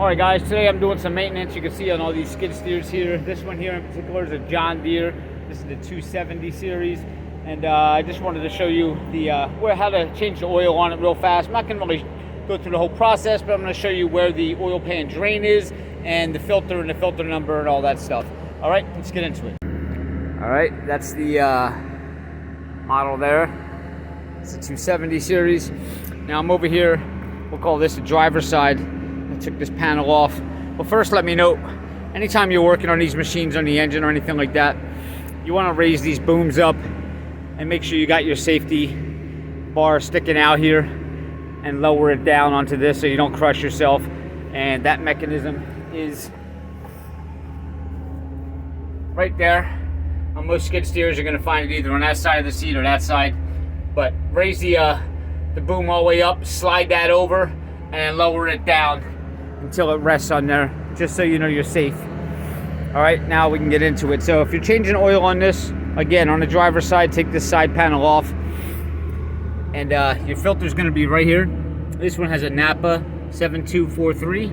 Alright guys, today I'm doing some maintenance. You can see on all these skid steers here. This one here in particular is a John Deere. This is the 270 series. And I just wanted to show you the how to change the oil on it real fast. I'm not going to really go through the whole process, but I'm going to show you where the oil pan drain is and the filter and the filter number and all that stuff. Alright, let's get into it. Alright, that's the model there. It's a 270 series. Now I'm over here, we'll call this the driver's side. I took this panel off. Well, first let me know, anytime you're working on these machines on the engine or anything like that, you want to raise these booms up and make sure you got your safety bar sticking out here and lower it down onto this so you don't crush yourself. And that mechanism is right there. On most skid steers you're going to find it either on that side of the seat or that side. But raise the boom all the way up, slide that over, and lower it down until it rests on there, just so you know you're safe. All right, now we can get into it. So if you're changing oil on this, again, on the driver's side, take this side panel off, and your filter is going to be right here. This one has a Napa 7243,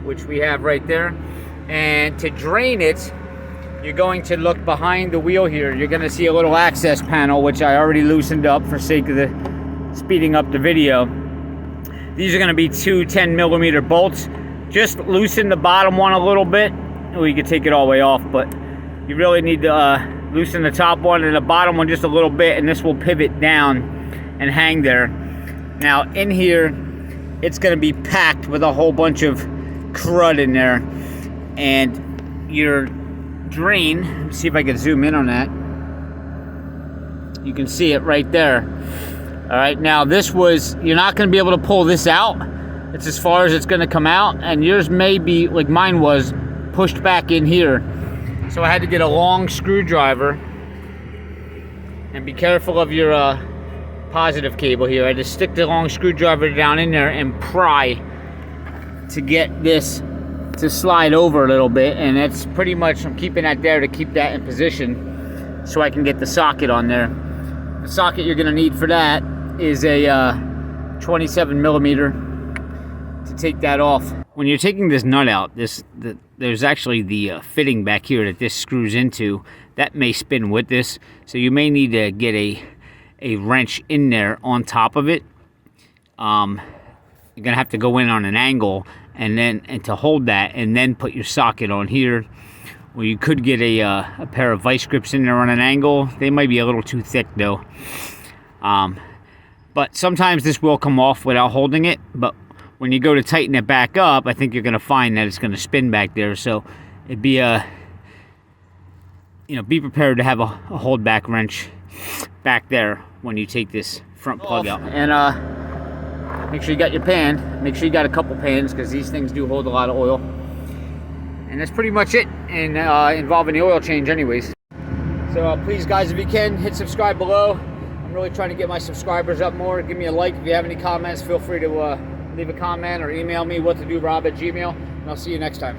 which we have right there. And to drain it, you're going to look behind the wheel here. You're going to see a little access panel, which I already loosened up for sake of the speeding up the video. These are going to be two 10mm bolts. Just loosen the bottom one a little bit, or you can take it all the way off, but you really need to loosen the top one and the bottom one just a little bit, and this will pivot down and hang there. Now in here, it's going to be packed with a whole bunch of crud in there, and your drain, let me see if I can zoom in on that. You can see it right there. All right, now this was, you're not going to be able to pull this out. It's as far as it's going to come out, and yours may be, like mine was, pushed back in here. So I had to get a long screwdriver, and be careful of your positive cable here. I just stick the long screwdriver down in there and pry to get this to slide over a little bit, and that's pretty much, I'm keeping that there to keep that in position so I can get the socket on there. The socket you're going to need for that is a 27mm to take that off. When you're taking this nut out, there's actually the fitting back here that this screws into. That may spin with this, so you may need to get a wrench in there on top of it. You're gonna have to go in on an angle and to hold that, and then put your socket on here. Or you could get a pair of vice grips in there on an angle. They might be a little too thick though. But sometimes this will come off without holding it, but when you go to tighten it back up, I think you're going to find that it's going to spin back there. So it'd be be prepared to have a hold back wrench back there when you take this front plug out. And make sure you got your pan. Make sure you got a couple pans, because these things do hold a lot of oil. And that's pretty much it in involving the oil change anyways. So please guys, if you can, hit subscribe below. I'm really trying to get my subscribers up more. Give me a like. If you have any comments, feel free to leave a comment or email me whattodo rob@gmail.com, and I'll see you next time.